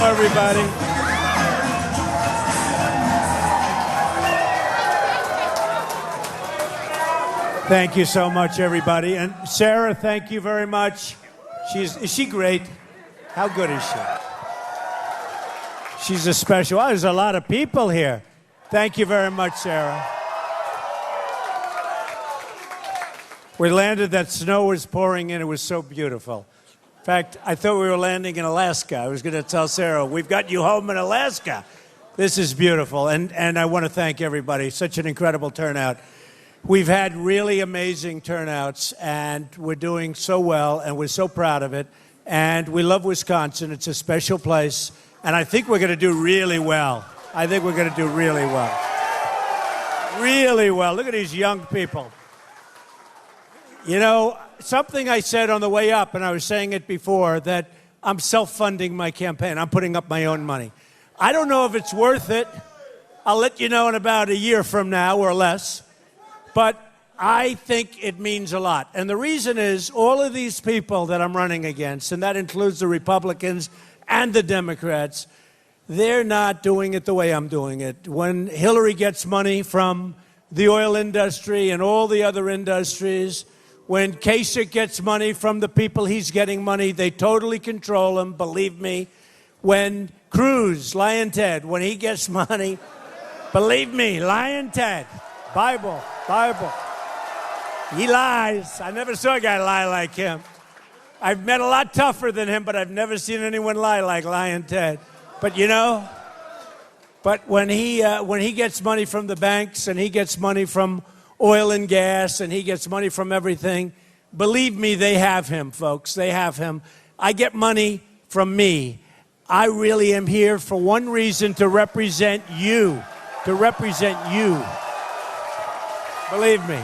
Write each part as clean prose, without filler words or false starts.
everybody. Thank you so much, everybody. And Sarah, thank you very much. Is she great? How good is she? She's a special. There's a lot of people here. Thank you very much, Sarah. We landed, that snow was pouring in. It was so beautiful. In fact, I thought we were landing in Alaska. I was going to tell Sarah, we've got you home in Alaska. This is beautiful. And I want to thank everybody. Such an incredible turnout. We've had really amazing turnouts, and we're doing so well, and we're so proud of it. And we love Wisconsin. It's a special place. And I think we're going to do really well. I think we're going to do really well. Really well. Look at these young people. You know, something I said on the way up, and I was saying it before, that I'm self-funding my campaign. I'm putting up my own money. I don't know if it's worth it. I'll let you know in about a year from now or less. But I think it means a lot. And the reason is all of these people that I'm running against, and that includes the Republicans and the Democrats, they're not doing it the way I'm doing it. When Hillary gets money from the oil industry and all the other industries, when Kasich gets money from the people he's getting money, they totally control him, believe me. When Cruz, Lion Ted, when he gets money, believe me, Lion Ted, Bible. He lies. I never saw a guy lie like him. I've met a lot tougher than him, but I've never seen anyone lie like Lion Ted. But you know, when he gets money from the banks and he gets money from oil and gas and he gets money from everything, believe me, they have him, folks. They have him. I get money from me. I really am here for one reason, to represent you. To represent you. Believe me.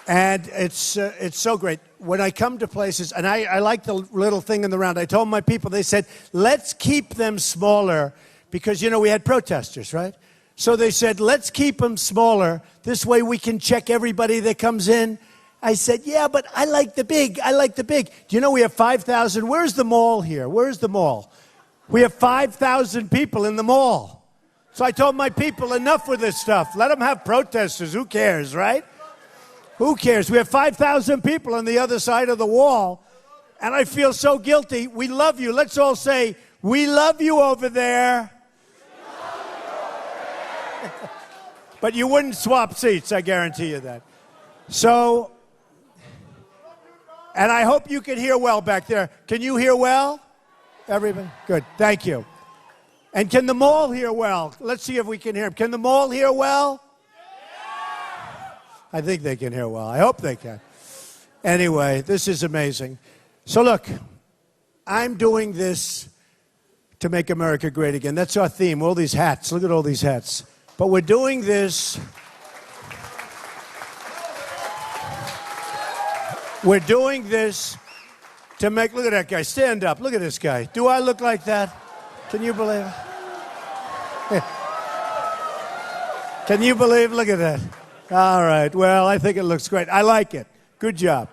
And it's so great. When I come to places, and I like the little thing in the round, I told my people, they said, let's keep them smaller, because, you know, we had protesters, right? So they said, let's keep them smaller. This way we can check everybody that comes in. I said, yeah, but I like the big. I like the big. Do you know we have 5,000? Where's the mall here? Where's the mall? We have 5,000 people in the mall. So I told my people, enough with this stuff. Let them have protesters. Who cares, right? Who cares? We have 5,000 people on the other side of the wall, and I feel so guilty. We love you. Let's all say, we love you over there. But you wouldn't swap seats, I guarantee you that. So, and I hope you can hear well back there. Can you hear well? Everybody? Good. Thank you. And can the mall hear well? Let's see if we can hear him. Can the mall hear well? I think they can hear well. I hope they can. Anyway, this is amazing. So look, I'm doing this to make America great again. That's our theme, all these hats. Look at all these hats. But we're doing this. We're doing this to make, look at that guy, stand up. Look at this guy. Do I look like that? Can you believe it? Can you believe? Look at that. All right. Well, I think it looks great. I like it. Good job.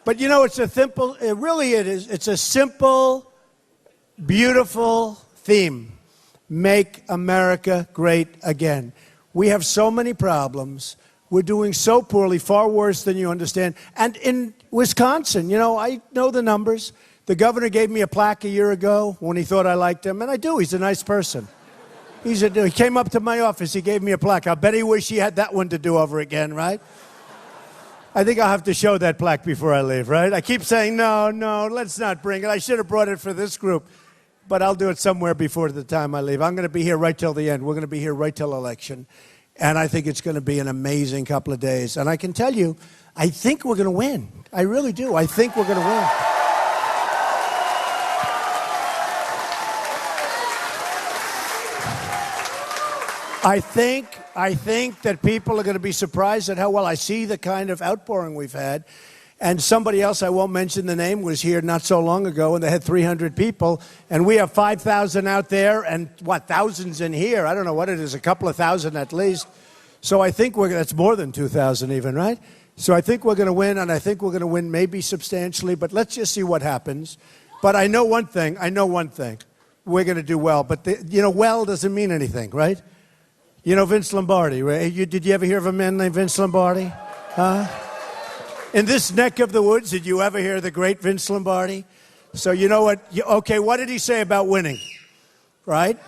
But you know, it's a simple, it is. It's a simple, beautiful theme. Make America great again. We have so many problems. We're doing so poorly, far worse than you understand. And in Wisconsin, you know, I know the numbers. The governor gave me a plaque a year ago when he thought I liked him, and I do. He's a nice person. He came up to my office. He gave me a plaque. I bet he wished he had that one to do over again, right? I think I'll have to show that plaque before I leave, right? I keep saying, no, let's not bring it. I should have brought it for this group. But I'll do it somewhere before the time I leave. I'm going to be here right till the end. We're going to be here right till election. And I think it's going to be an amazing couple of days. And I can tell you, I think we're going to win. I really do. I think we're going to win. I think that people are going to be surprised at how well I see the kind of outpouring we've had. And somebody else, I won't mention the name, was here not so long ago, and they had 300 people. And we have 5,000 out there and, thousands in here. I don't know what it is, a couple of thousand at least. So I think that's more than 2,000 even, right? So I think we're going to win, and I think we're going to win maybe substantially, but let's just see what happens. But I know one thing. We're going to do well. But, well doesn't mean anything, right? You know Vince Lombardi, right? Did you ever hear of a man named Vince Lombardi? Huh? In this neck of the woods, did you ever hear the great Vince Lombardi? So you know what? Okay, what did he say about winning? Right?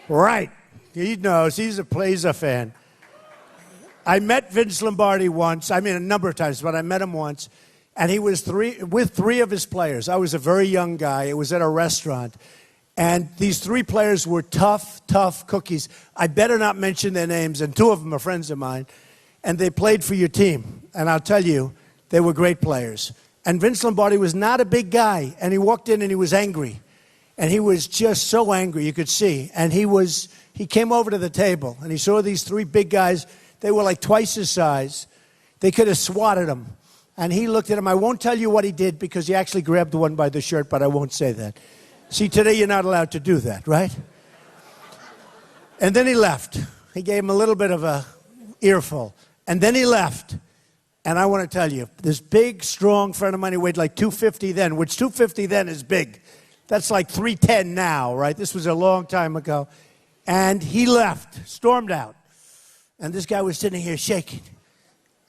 Right. He knows. He's a fan. I met Vince Lombardi once. I mean, a number of times, but I met him once. And he was with three of his players. I was a very young guy. It was at a restaurant. And these three players were tough cookies. I better not mention their names, and two of them are friends of mine. And they played for your team. And I'll tell you, they were great players. And Vince Lombardi was not a big guy. And he walked in and he was angry. And he was just so angry, you could see. And he came over to the table, and he saw these three big guys. They were like twice his size. They could have swatted him. And he looked at him. I won't tell you what he did because he actually grabbed one by the shirt, but I won't say that. See, today you're not allowed to do that, right? And then he left. He gave him a little bit of a earful. And then he left. And I want to tell you, this big, strong friend of mine, he weighed like 250 then, which 250 then is big. That's like 310 now, right? This was a long time ago. And he left, stormed out. And this guy was sitting here shaking.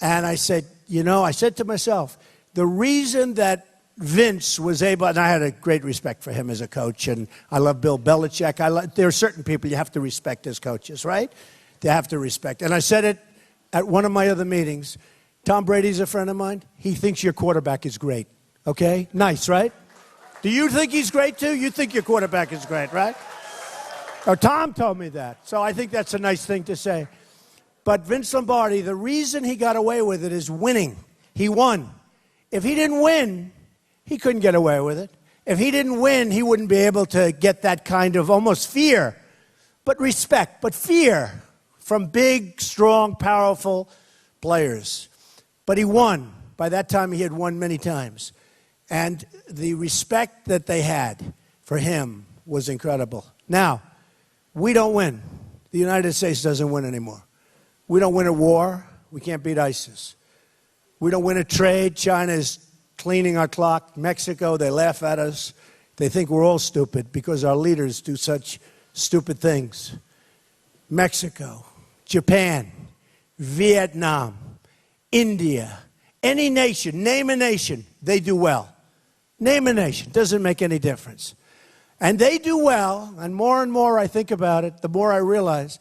And I said, I said to myself, the reason that Vince was able, and I had a great respect for him as a coach, and I love Bill Belichick. There are certain people you have to respect as coaches, right? They have to respect. And I said it at one of my other meetings. Tom Brady's a friend of mine. He thinks your quarterback is great, okay? Nice, right? Do you think he's great too? You think your quarterback is great, right? Oh, Tom told me that. So I think that's a nice thing to say. But Vince Lombardi, the reason he got away with it is winning. He won. If he didn't win, he couldn't get away with it. If he didn't win, he wouldn't be able to get that kind of almost fear, but respect, but fear from big, strong, powerful players. But he won. By that time, he had won many times. And the respect that they had for him was incredible. Now, we don't win. The United States doesn't win anymore. We don't win a war. We can't beat ISIS. We don't win a trade. China is cleaning our clock. Mexico, they laugh at us. They think we're all stupid because our leaders do such stupid things. Mexico, Japan, Vietnam, India, any nation, name a nation, they do well. Name a nation, doesn't make any difference. And they do well, and more I think about it, the more I realize,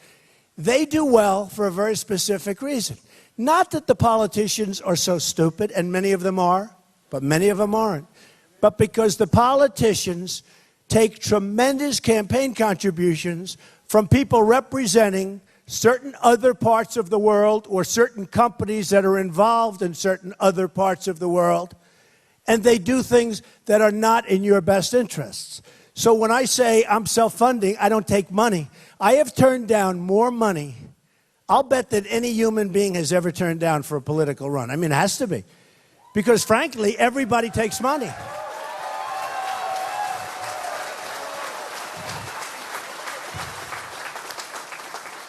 they do well for a very specific reason. Not that the politicians are so stupid, and many of them are, but many of them aren't. But because the politicians take tremendous campaign contributions from people representing certain other parts of the world or certain companies that are involved in certain other parts of the world, and they do things that are not in your best interests. So when I say I'm self-funding, I don't take money. I have turned down more money, I'll bet, than any human being has ever turned down for a political run. I mean, it has to be. Because frankly, everybody takes money.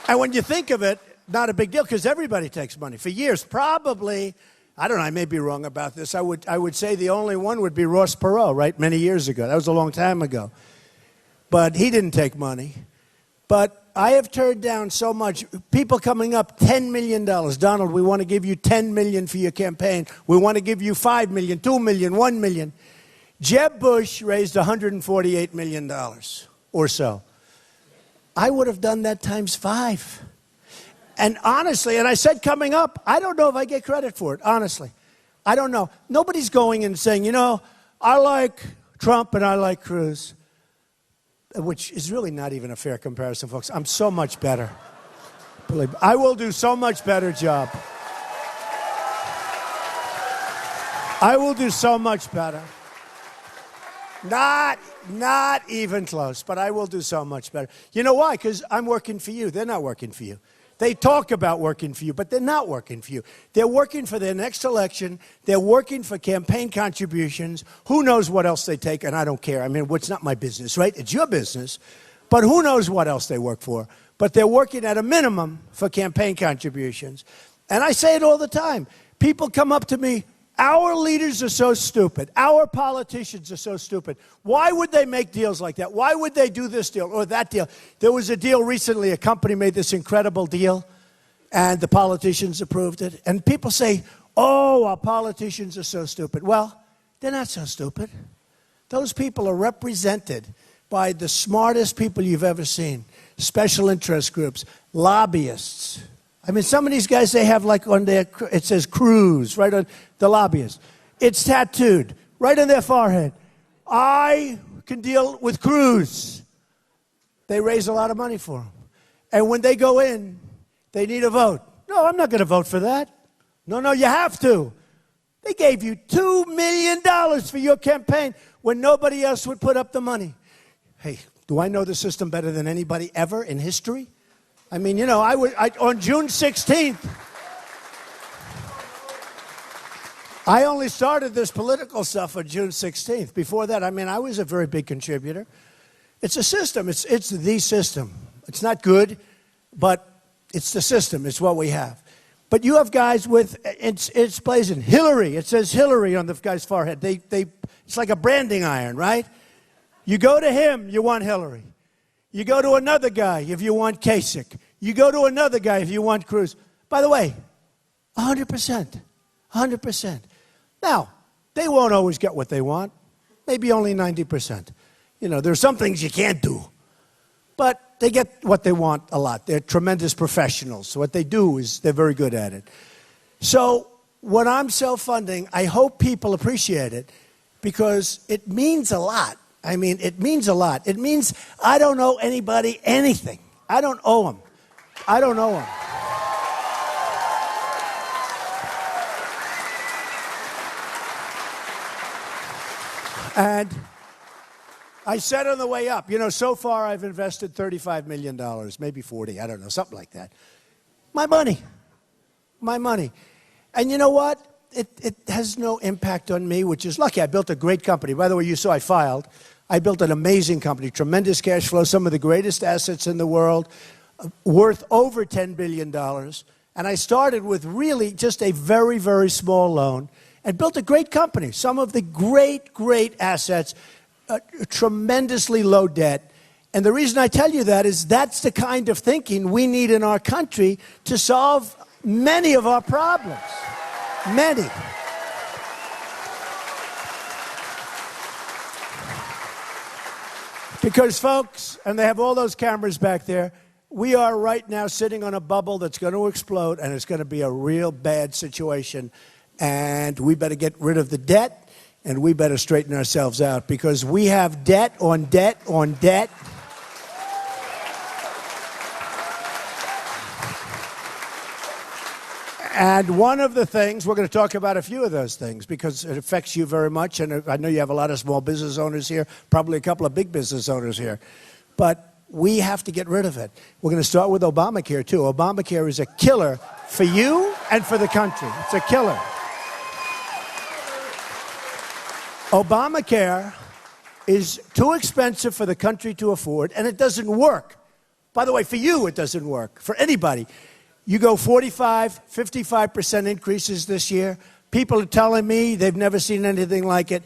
And when you think of it, not a big deal, because everybody takes money. For years, probably, I don't know, I may be wrong about this. I would say the only one would be Ross Perot, right, many years ago. That was a long time ago. But he didn't take money. But I have turned down so much. People coming up, $10 million. Donald, we want to give you $10 million for your campaign. We want to give you $5 million, $2 million, $1 million. Jeb Bush raised $148 million or so. I would have done that times 5. And honestly, and I said coming up, I don't know if I get credit for it, honestly. I don't know. Nobody's going and saying, I like Trump and I like Cruz, which is really not even a fair comparison, folks. I'm so much better. Believe me, I will do so much better job. I will do so much better. Not even close, but I will do so much better. You know why? Because I'm working for you. They're not working for you. They talk about working for you, but they're not working for you. They're working for their next election. They're working for campaign contributions. Who knows what else they take, and I don't care. I mean, it's not my business, right? It's your business. But who knows what else they work for. But they're working at a minimum for campaign contributions. And I say it all the time. People come up to me, our leaders are so stupid. Our politicians are so stupid. Why would they make deals like that? Why would they do this deal or that deal? There was a deal recently, a company made this incredible deal, and the politicians approved it. And people say, oh, our politicians are so stupid. Well, they're not so stupid. Those people are represented by the smartest people you've ever seen. Special interest groups, lobbyists. I mean, some of these guys, they have like on their, it says Cruz, right on the lobbyists. It's tattooed right on their forehead. I can deal with Cruz. They raise a lot of money for them. And when they go in, they need a vote. No, I'm not going to vote for that. No, you have to. They gave you $2 million for your campaign when nobody else would put up the money. Hey, do I know the system better than anybody ever in history? I mean, you know, on June 16th, I only started this political stuff on June 16th. Before that, I mean, I was a very big contributor. It's a system. It's the system. It's not good, but it's the system. It's what we have. But you have guys with, it's blazing. Hillary, it says Hillary on the guy's forehead. It's like a branding iron, right? You go to him, you want Hillary. You go to another guy if you want Kasich. You go to another guy if you want Cruz. By the way, 100%. 100%. Now, they won't always get what they want. Maybe only 90%. You know, there's some things you can't do. But they get what they want a lot. They're tremendous professionals. So what they do is they're very good at it. So when I'm self-funding, I hope people appreciate it because it means a lot. I mean, it means a lot. It means I don't owe anybody anything. I don't owe them. I don't owe them. And I said on the way up, you know, so far I've invested $35 million, maybe 40, I don't know, something like that. My money. My money. And you know what? It has no impact on me, which is lucky. I built a great company. By the way, you saw I filed. I built an amazing company, tremendous cash flow, some of the greatest assets in the world, worth over $10 billion. And I started with really just a very, very small loan and built a great company. Some of the great, great assets, tremendously low debt. And the reason I tell you that is that's the kind of thinking we need in our country to solve many of our problems. Many. Because, folks, and they have all those cameras back there, we are right now sitting on a bubble that's going to explode, and it's going to be a real bad situation. And we better get rid of the debt, and we better straighten ourselves out, because we have debt on debt on debt. And one of the things, we're going to talk about a few of those things because it affects you very much. And I know you have a lot of small business owners here, probably a couple of big business owners here. But we have to get rid of it. We're going to start with Obamacare, too. Obamacare is a killer for you and for the country. It's a killer. Obamacare is too expensive for the country to afford, and it doesn't work. By the way, for you, it doesn't work. For anybody. You go 45, 55% increases this year. People are telling me they've never seen anything like it.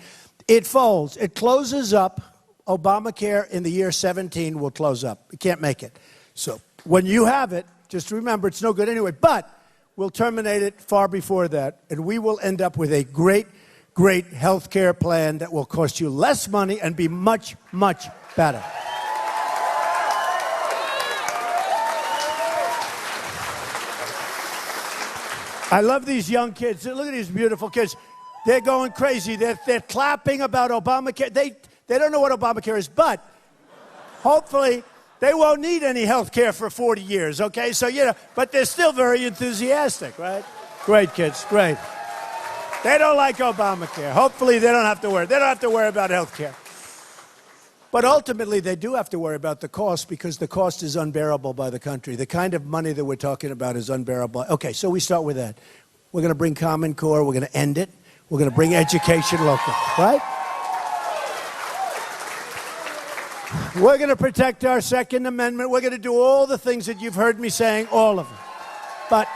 It folds. It closes up. Obamacare in the year 17 will close up. You can't make it. So when you have it, just remember it's no good anyway. But we'll terminate it far before that, and we will end up with a great, great health care plan that will cost you less money and be much, much better. I love these young kids. Look at these beautiful kids. They're going crazy. They're clapping about Obamacare. They don't know what Obamacare is, but hopefully they won't need any health care for 40 years, okay? So, you know, but they're still very enthusiastic, right? Great kids, great. They don't like Obamacare. Hopefully they don't have to worry. They don't have to worry about health care. But ultimately, they do have to worry about the cost because the cost is unbearable by the country. The kind of money that we're talking about is unbearable. Okay, so we start with that. We're going to bring Common Core. We're going to end it. We're going to bring education local, right? We're going to protect our Second Amendment. We're going to do all the things that you've heard me saying, all of them.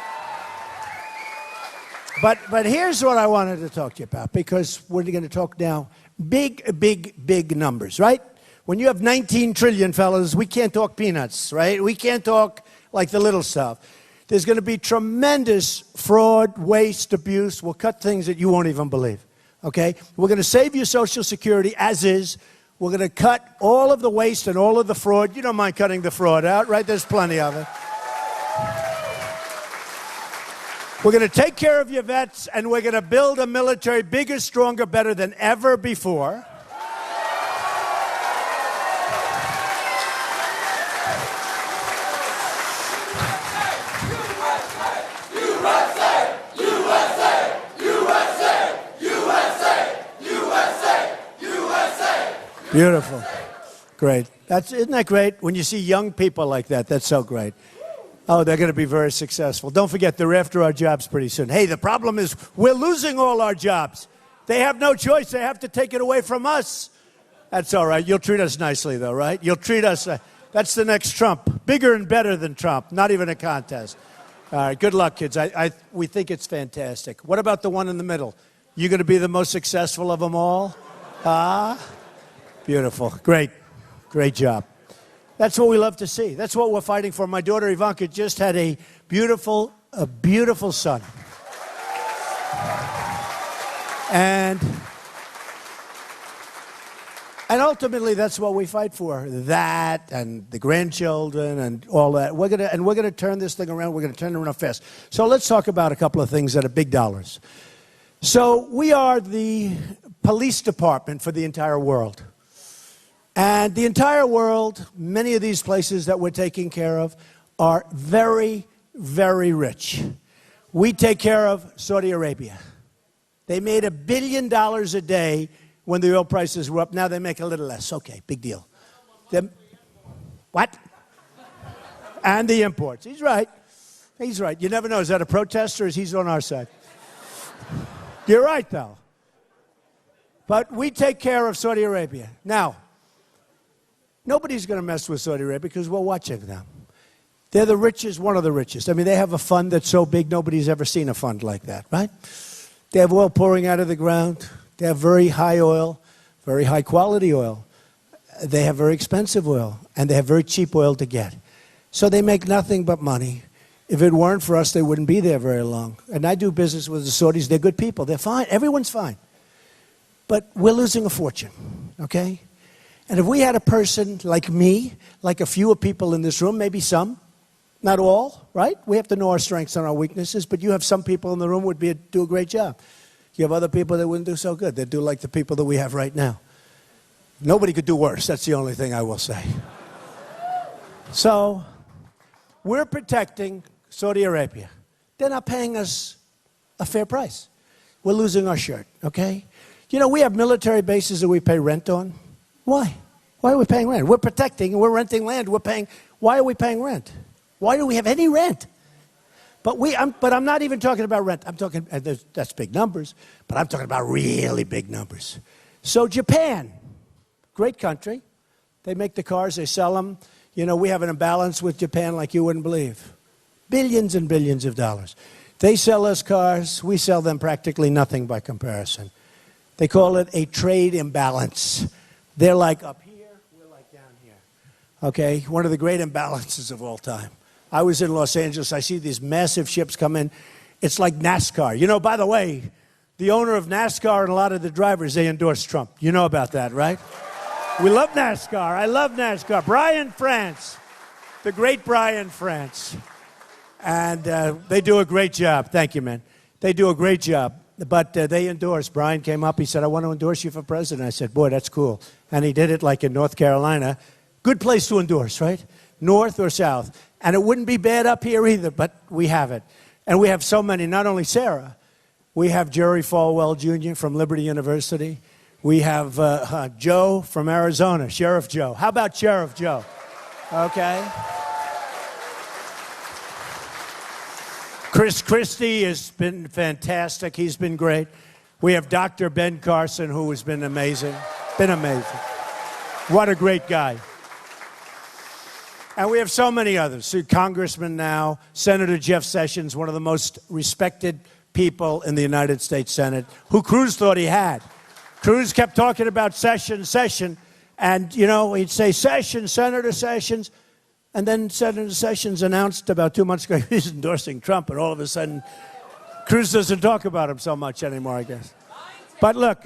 But here's what I wanted to talk to you about, because we're going to talk now big numbers, right? When you have 19 trillion, fellas, we can't talk peanuts, right? We can't talk like the little stuff. There's going to be tremendous fraud, waste, abuse. We'll cut things that you won't even believe, okay? We're going to save you Social Security as is. We're going to cut all of the waste and all of the fraud. You don't mind cutting the fraud out, right? There's plenty of it. We're going to take care of your vets, and we're going to build a military bigger, stronger, better than ever before. Beautiful. Great. Isn't that great? When you see young people like that, that's so great. Oh, they're going to be very successful. Don't forget, they're after our jobs pretty soon. Hey, the problem is we're losing all our jobs. They have no choice. They have to take it away from us. That's all right. You'll treat us nicely, though, right? You'll treat us. That's the next Trump. Bigger and better than Trump. Not even a contest. All right. Good luck, kids. We think it's fantastic. What about the one in the middle? You going to be the most successful of them all? Beautiful. Great. Great job. That's what we love to see. That's what we're fighting for. My daughter Ivanka just had a beautiful son. And ultimately, that's what we fight for. That and the grandchildren and all that. We're gonna turn this thing around. We're gonna turn it around fast. So let's talk about a couple of things that are big dollars. So we are the police department for the entire world. And the entire world, many of these places that we're taking care of are very, very rich. We take care of Saudi Arabia. They made $1 billion a day when the oil prices were up. Now they make a little less. Okay, big deal. What? And the imports. He's right. He's right. You never know. Is that a protest or is he on our side? You're right, though. But we take care of Saudi Arabia. Now, nobody's going to mess with Saudi Arabia because we're watching them. They're the richest, one of the richest. I mean, they have a fund that's so big, nobody's ever seen a fund like that, right? They have oil pouring out of the ground. They have very high oil, very high quality oil. They have very expensive oil, and they have very cheap oil to get. So they make nothing but money. If it weren't for us, they wouldn't be there very long. And I do business with the Saudis. They're good people. They're fine. Everyone's fine. But we're losing a fortune, okay? And if we had a person like me, like a few people in this room, maybe some, not all, right? We have to know our strengths and our weaknesses, but you have some people in the room who would do a great job. You have other people that wouldn't do so good. They'd do like the people that we have right now. Nobody could do worse. That's the only thing I will say. So we're protecting Saudi Arabia. They're not paying us a fair price. We're losing our shirt, okay? You know, we have military bases that we pay rent on. Why? Why are we paying rent? We're protecting and we're renting land. Why are we paying rent? Why do we have any rent? But I'm not even talking about rent. I'm talking, that's big numbers, but I'm talking about really big numbers. So Japan, great country. They make the cars, they sell them. You know, we have an imbalance with Japan like you wouldn't believe. Billions and billions of dollars. They sell us cars, we sell them practically nothing by comparison. They call it a trade imbalance. They're like up here, we're like down here. Okay, one of the great imbalances of all time. I was in Los Angeles, I see these massive ships come in. It's like NASCAR. You know, by the way, the owner of NASCAR and a lot of the drivers, they endorse Trump. You know about that, right? We love NASCAR. I love NASCAR. Brian France, the great Brian France. And they do a great job. Thank you, man. They do a great job. But they endorsed. Brian came up. He said, I want to endorse you for president. I said, boy, that's cool. And he did it like in North Carolina. Good place to endorse, right? North or south. And it wouldn't be bad up here either, but we have it. And we have so many, not only Sarah. We have Jerry Falwell Jr. from Liberty University. We have Joe from Arizona, Sheriff Joe. How about Sheriff Joe? Okay. Chris Christie has been fantastic. He's been great. We have Dr. Ben Carson, who has been amazing. Been amazing. What a great guy. And we have so many others. Congressman now, Senator Jeff Sessions, one of the most respected people in the United States Senate who Cruz thought he had. Cruz kept talking about Sessions, and, he'd say, Sessions, Senator Sessions. And then Senator Sessions announced about 2 months ago he's endorsing Trump, and all of a sudden, Cruz doesn't talk about him so much anymore, I guess. But look,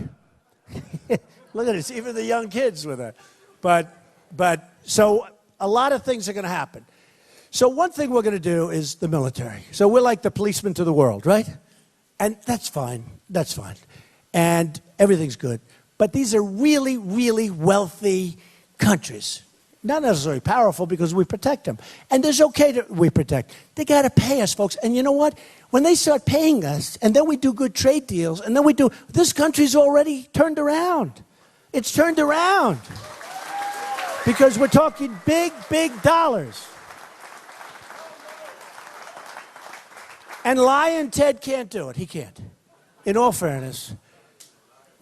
look at this, even the young kids with it. But so a lot of things are going to happen. So one thing we're going to do is the military. So we're like the policemen to the world, right? And that's fine. That's fine. And everything's good. But these are really, really wealthy countries. Not necessarily powerful because we protect them. And it's okay that we protect. They got to pay us, folks. And you know what? When they start paying us, and then we do good trade deals, and then this country's already turned around. It's turned around. Because we're talking big, big dollars. And Lion Ted can't do it. He can't. In all fairness.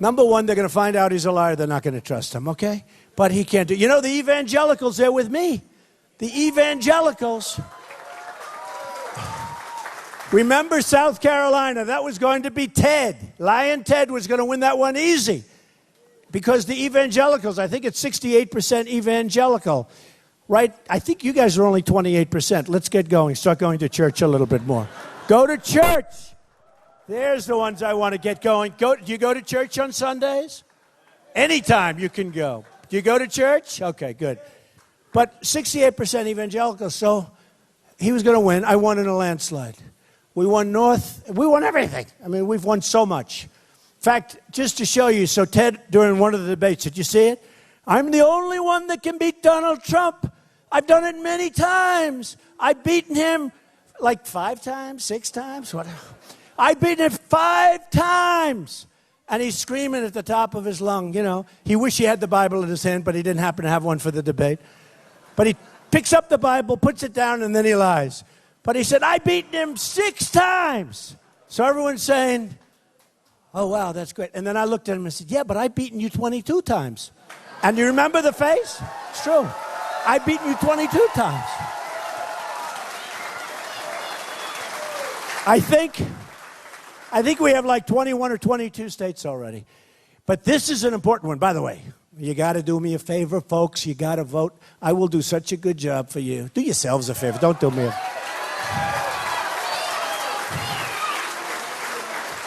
Number one, they're going to find out he's a liar. They're not going to trust him, okay? But he can't do it. The evangelicals, they're with me. The evangelicals. Remember South Carolina? That was going to be Ted. Lion Ted was going to win that one easy. Because the evangelicals, I think it's 68% evangelical. Right? I think you guys are only 28%. Let's get going. Start going to church a little bit more. Go to church. There's the ones I want to get going. Do you go to church on Sundays? Anytime you can go. Do you go to church? Okay, good. But 68% evangelical, so he was going to win. I won in a landslide. We won North. We won everything. I mean, we've won so much. In fact, just to show you, so Ted, during one of the debates, did you see it? I'm the only one that can beat Donald Trump. I've done it many times. I've beaten him like 5 times, 6 times, whatever. I've beaten him 5 times. And he's screaming at the top of his lung, He wished he had the Bible in his hand, but he didn't happen to have one for the debate. But he picks up the Bible, puts it down, and then he lies. But he said, I've beaten him 6 times. So everyone's saying, oh, wow, that's great. And then I looked at him and said, yeah, but I've beaten you 22 times. And you remember the face? It's true. I've beaten you 22 times. I think we have like 21 or 22 states already. But this is an important one. By the way, you got to do me a favor, folks. You got to vote. I will do such a good job for you. Do yourselves a favor. Don't do me a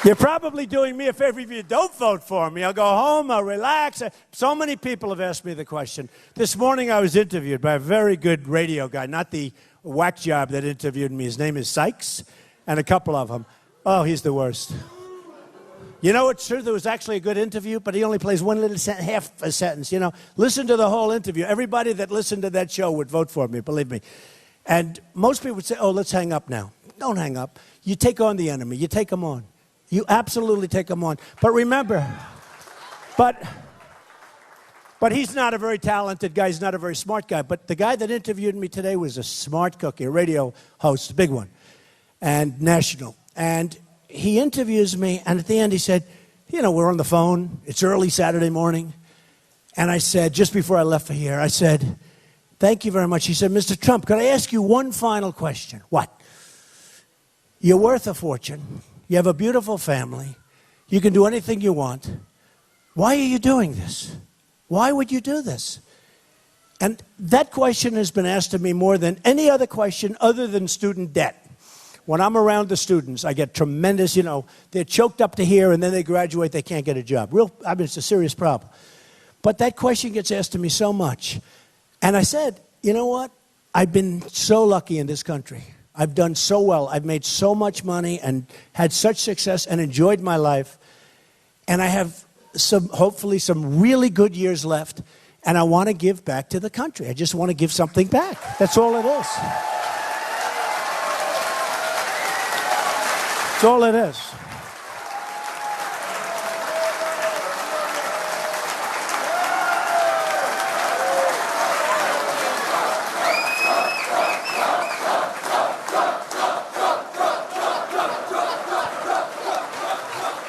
You're probably doing me a favor if you don't vote for me. I'll go home, I'll relax. So many people have asked me the question. This morning I was interviewed by a very good radio guy, not the whack job that interviewed me. His name is Sykes, and a couple of them. Oh, he's the worst. It's true, there was actually a good interview, but he only plays one little half a sentence. Listen to the whole interview. Everybody that listened to that show would vote for me, believe me. And most people would say, oh, let's hang up now. Don't hang up. You take on the enemy. You take them on. You absolutely take them on. But remember, but he's not a very talented guy. He's not a very smart guy. But the guy that interviewed me today was a smart cookie, a radio host, a big one, and national. And he interviews me, and at the end he said, we're on the phone. It's early Saturday morning. And I said, just before I left for here, I said, thank you very much. He said, Mr. Trump, could I ask you one final question? What? You're worth a fortune. You have a beautiful family. You can do anything you want. Why are you doing this? Why would you do this? And that question has been asked of me more than any other question other than student debt. When I'm around the students, I get tremendous, they're choked up to here, and then they graduate, they can't get a job. It's a serious problem. But that question gets asked to me so much. And I said, you know what? I've been so lucky in this country. I've done so well. I've made so much money and had such success and enjoyed my life. And I have hopefully some really good years left. And I want to give back to the country. I just want to give something back. That's all it is. That's all it is.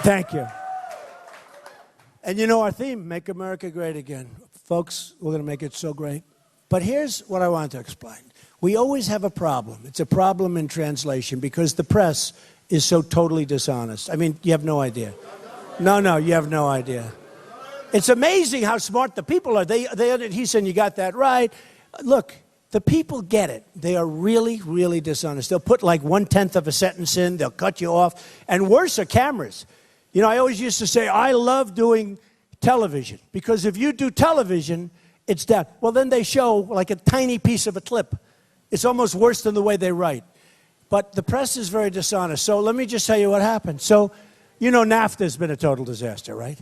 Thank you. And our theme, Make America Great Again. Folks, we're going to make it so great. But here's what I want to explain. We always have a problem. It's a problem in translation because the press is so totally dishonest. I mean, you have no idea. No, you have no idea. It's amazing how smart the people are. He's saying you got that right. Look, the people get it. They are really, really dishonest. They'll put like 1/10 of a sentence in. They'll cut you off. And worse are cameras. You know, I always used to say, I love doing television because if you do television, it's that. Well, then they show like a tiny piece of a clip. It's almost worse than the way they write. But the press is very dishonest. So let me just tell you what happened. So, you know, NAFTA has been a total disaster, right?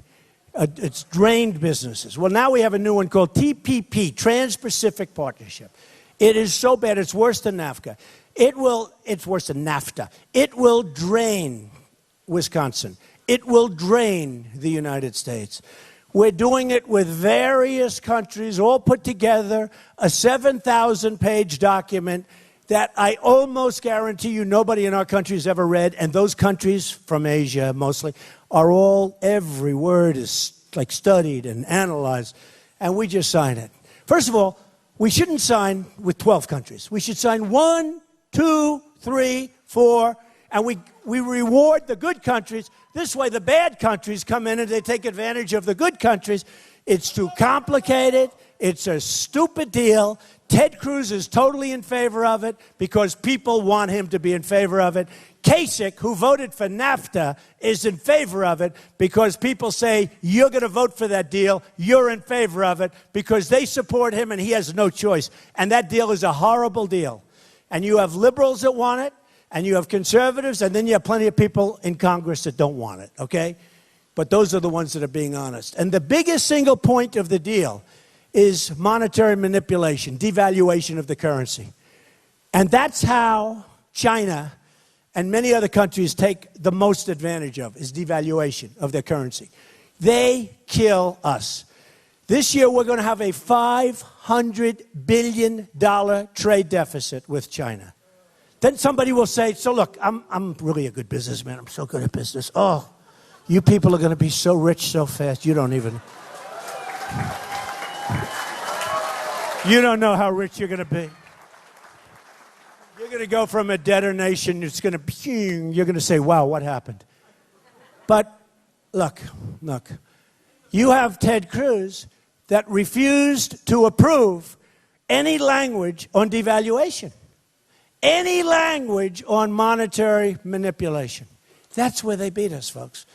It's drained businesses. Well, now we have a new one called TPP, Trans-Pacific Partnership. It is so bad, it's worse than NAFTA. It's worse than NAFTA. It will drain Wisconsin. It will drain the United States. We're doing it with various countries all put together, a 7,000-page document that I almost guarantee you nobody in our country has ever read, and those countries from Asia mostly are all, every word is like studied and analyzed, and we just sign it. First of all, we shouldn't sign with 12 countries. We should sign 1, 2, 3, 4, and we reward the good countries. This way the bad countries come in and they take advantage of the good countries. It's too complicated. It's a stupid deal. Ted Cruz is totally in favor of it because people want him to be in favor of it. Kasich, who voted for NAFTA, is in favor of it because people say, you're going to vote for that deal, you're in favor of it, because they support him and he has no choice. And that deal is a horrible deal. And you have liberals that want it, and you have conservatives, and then you have plenty of people in Congress that don't want it, okay? But those are the ones that are being honest. And the biggest single point of the deal is monetary manipulation, devaluation of the currency. And that's how China and many other countries take the most advantage of, is devaluation of their currency. They kill us. This year we're going to have a $500 billion trade deficit with China. Then somebody will say, so look, I'm really a good businessman. I'm so good at business. Oh, you people are going to be so rich so fast, you don't even... You don't know how rich you're going to be. You're going to go from a debtor nation, it's going to, you're going to say, wow, what happened? But look, you have Ted Cruz that refused to approve any language on devaluation, any language on monetary manipulation. That's where they beat us, folks.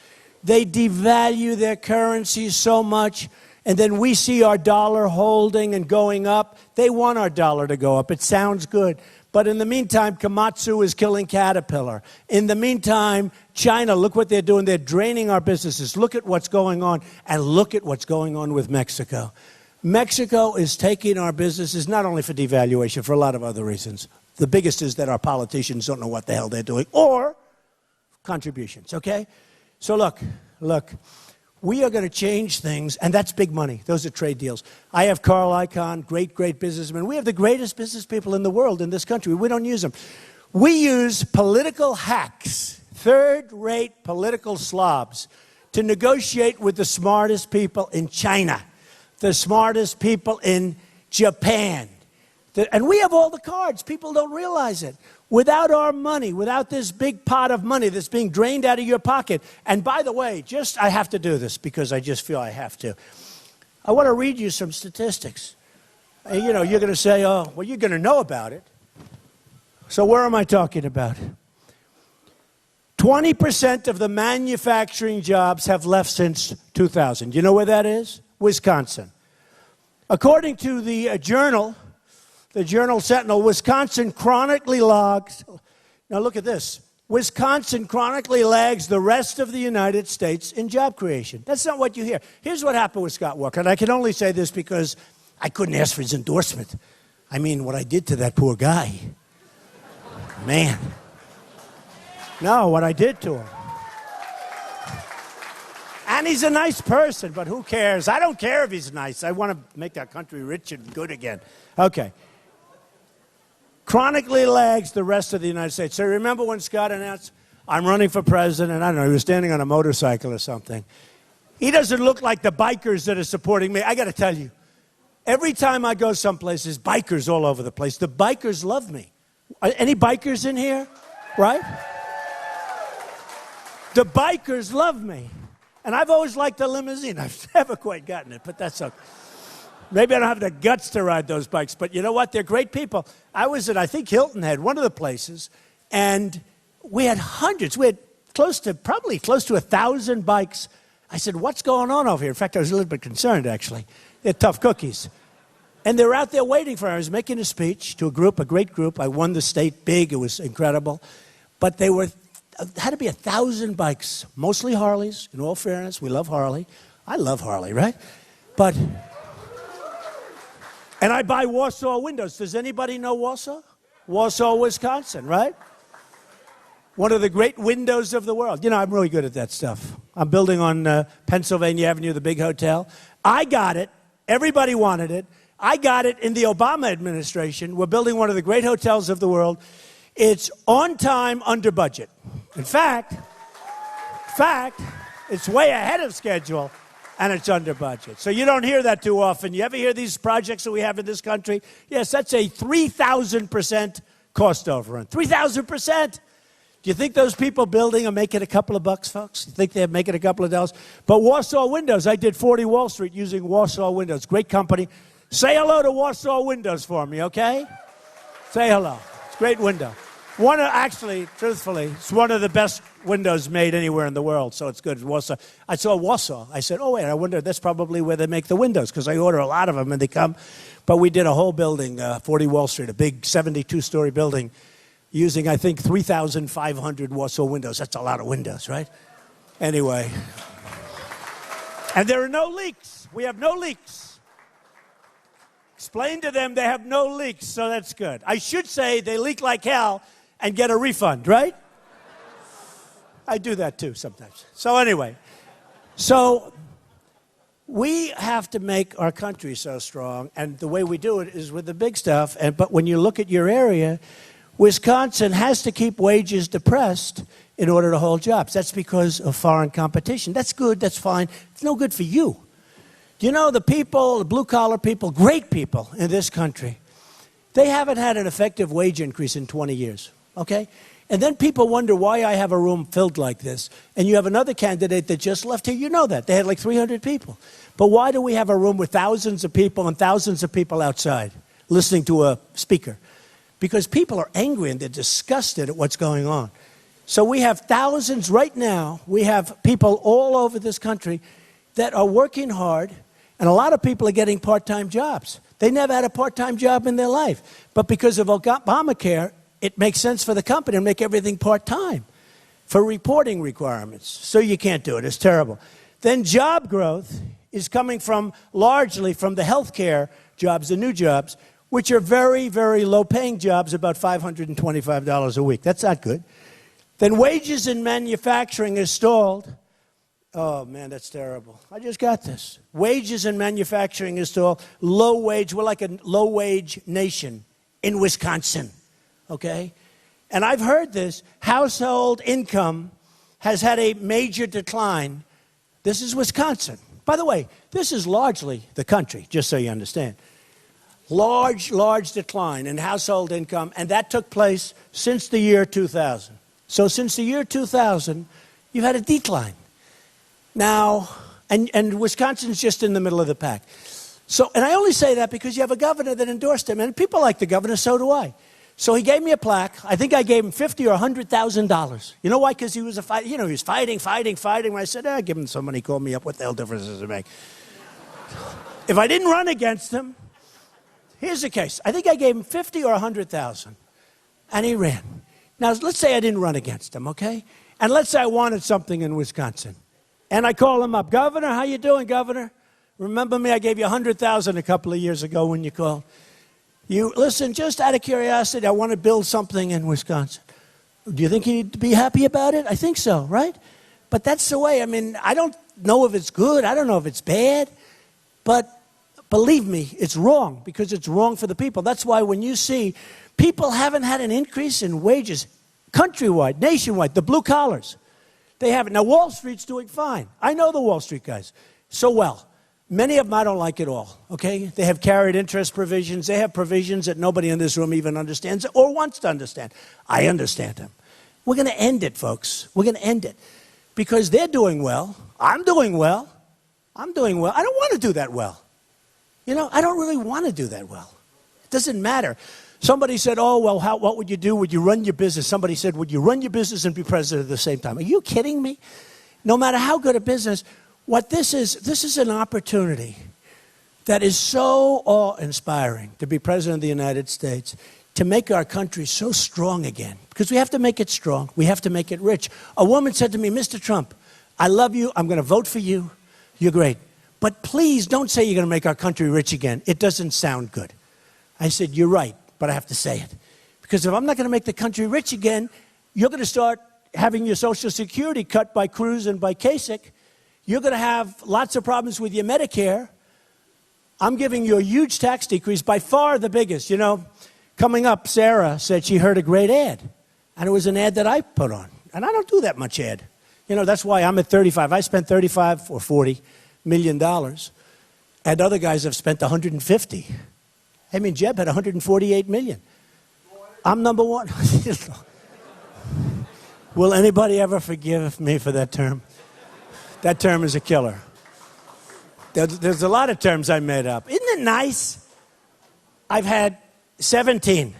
They devalue their currency so much, and then we see our dollar holding and going up. They want our dollar to go up. It sounds good. But in the meantime, Komatsu is killing Caterpillar. In the meantime, China, look what they're doing. They're draining our businesses. Look at what's going on, and look at what's going on with Mexico. Mexico is taking our businesses not only for devaluation, for a lot of other reasons. The biggest is that our politicians don't know what the hell they're doing, or contributions, okay? So look, we are going to change things, and that's big money. Those are trade deals. I have Carl Icahn, great businessman. We have the greatest business people in the world in this country. We don't use them. We use political hacks, third-rate political slobs, to negotiate with the smartest people in China, the smartest people in Japan. And we have all the cards. People don't realize it. Without our money, without this big pot of money that's being drained out of your pocket. And by the way, I have to do this because I just feel I have to. I want to read you some statistics. You know, you're going to say, oh, well, you're going to know about it. So where am I talking about? 20% of the manufacturing jobs have left since 2000. You know where that is? Wisconsin. According to the Journal Sentinel, Wisconsin chronically lags. Now look at this. Wisconsin chronically lags the rest of the United States in job creation. That's not what you hear. Here's what happened with Scott Walker, and I can only say this because I couldn't ask for his endorsement. I mean, what I did to that poor guy. Man. No, what I did to him. And he's a nice person, but who cares? I don't care if he's nice. I want to make our country rich and good again. Okay. Chronically lags the rest of the United States. So remember when Scott announced, I'm running for president, I don't know, he was standing on a motorcycle or something. He doesn't look like the bikers that are supporting me. I got to tell you, every time I go someplace, there's bikers all over the place. The bikers love me. Any bikers in here? Right? The bikers love me. And I've always liked the limousine. I've never quite gotten it, but that's okay. Maybe I don't have the guts to ride those bikes, but you know what? They're great people. I was at, I think Hilton Head, one of the places, and we had hundreds. We had probably close to 1,000 bikes. I said, what's going on over here? In fact, I was a little bit concerned, actually. They're tough cookies. And they were out there waiting for me. I was making a speech to a group, a great group. I won the state big. It was incredible. But they had to be 1,000 bikes, mostly Harleys, in all fairness. We love Harley. I love Harley, right? And I buy Warsaw windows. Does anybody know Warsaw? Warsaw, Wisconsin, right? One of the great windows of the world. You know, I'm really good at that stuff. I'm building on Pennsylvania Avenue, the big hotel. I got it. Everybody wanted it. I got it in the Obama administration. We're building one of the great hotels of the world. It's on time, under budget. In fact, it's way ahead of schedule, and it's under budget. So you don't hear that too often. You ever hear these projects that we have in this country? Yes, that's a 3,000% cost overrun. 3,000%. Do you think those people building are making a couple of bucks, folks? You think they're making a couple of dollars? But Warsaw Windows, I did 40 Wall Street using Warsaw Windows. Great company. Say hello to Warsaw Windows for me, okay? Say hello. It's a great window. Actually, truthfully, it's one of the best windows made anywhere in the world, so it's good. Warsaw. I saw Warsaw. I said, oh, wait, I wonder, that's probably where they make the windows, because I order a lot of them, and they come. But we did a whole building, 40 Wall Street, a big 72-story building, using, I think, 3,500 Warsaw windows. That's a lot of windows, right? Anyway. And there are no leaks. We have no leaks. Explain to them they have no leaks, so that's good. I should say they leak like hell and get a refund, right? I do that too sometimes. So anyway, we have to make our country so strong, and the way we do it is with the big stuff. But when you look at your area, Wisconsin has to keep wages depressed in order to hold jobs. That's because of foreign competition. That's good, that's fine. It's no good for you. You know, the people, the blue-collar people, great people in this country, they haven't had an effective wage increase in 20 years, okay? And then people wonder why I have a room filled like this. And you have another candidate that just left here. You know that. They had like 300 people. But why do we have a room with thousands of people and thousands of people outside listening to a speaker? Because people are angry and they're disgusted at what's going on. So we have thousands right now. We have people all over this country that are working hard. And a lot of people are getting part-time jobs. They never had a part-time job in their life. But because of Obamacare, it makes sense for the company to make everything part-time for reporting requirements. So you can't do it. It's terrible. Then job growth is coming largely from the healthcare jobs, the new jobs, which are very, very low-paying jobs, about $525 a week. That's not good. Then wages in manufacturing is stalled. Oh, man, that's terrible. I just got this. Wages in manufacturing is still low wage. We're like a low-wage nation in Wisconsin, okay? And I've heard this. Household income has had a major decline. This is Wisconsin. By the way, this is largely the country, just so you understand. Large decline in household income, and that took place since the year 2000. So since the year 2000, you've had a decline. Now, and Wisconsin's just in the middle of the pack. So, and I only say that because you have a governor that endorsed him, and people like the governor, so do I. So he gave me a plaque. I think I gave him $50,000 or $100,000. You know why? Because he was he was fighting. When I said, give him some money, call me up. What the hell difference does it make? If I didn't run against him, here's the case. I think I gave him $50,000 or $100,000, and he ran. Now, let's say I didn't run against him, okay? And let's say I wanted something in Wisconsin. And I call him up. Governor, how you doing, Governor? Remember me? I gave you $100,000 a couple of years ago when you called. Listen, just out of curiosity, I want to build something in Wisconsin. Do you think he'd be happy about it? I think so, right? But that's the way. I mean, I don't know if it's good. I don't know if it's bad. But believe me, it's wrong because it's wrong for the people. That's why when you see people haven't had an increase in wages countrywide, nationwide, the blue collars, they haven't. Now, Wall Street's doing fine. I know the Wall Street guys so well. Many of them I don't like at all, okay? They have carried interest provisions. They have provisions that nobody in this room even understands or wants to understand. I understand them. We're going to end it, folks. We're going to end it. because they're doing well. I'm doing well. I'm doing well. I don't want to do that well. You know, I don't really want to do that well. It doesn't matter. Somebody said, oh, well, what would you do? Would you run your business? Somebody said, would you run your business and be president at the same time? Are you kidding me? No matter how good a business, what this is an opportunity that is so awe-inspiring to be president of the United States, to make our country so strong again. Because we have to make it strong. We have to make it rich. A woman said to me, Mr. Trump, I love you. I'm going to vote for you. You're great. But please don't say you're going to make our country rich again. It doesn't sound good. I said, you're right, but I have to say it. Because if I'm not going to make the country rich again, you're going to start having your Social Security cut by Cruz and by Kasich. You're going to have lots of problems with your Medicare. I'm giving you a huge tax decrease, by far the biggest. You know, coming up, Sarah said she heard a great ad. And it was an ad that I put on. And I don't do that much ad. You know, that's why I'm at 35. I spent 35 or 40 million dollars. And other guys have spent 150. I mean, Jeb had 148 million. I'm number one. Will anybody ever forgive me for that term? That term is a killer. There's a lot of terms I made up. Isn't it nice? I've had 17.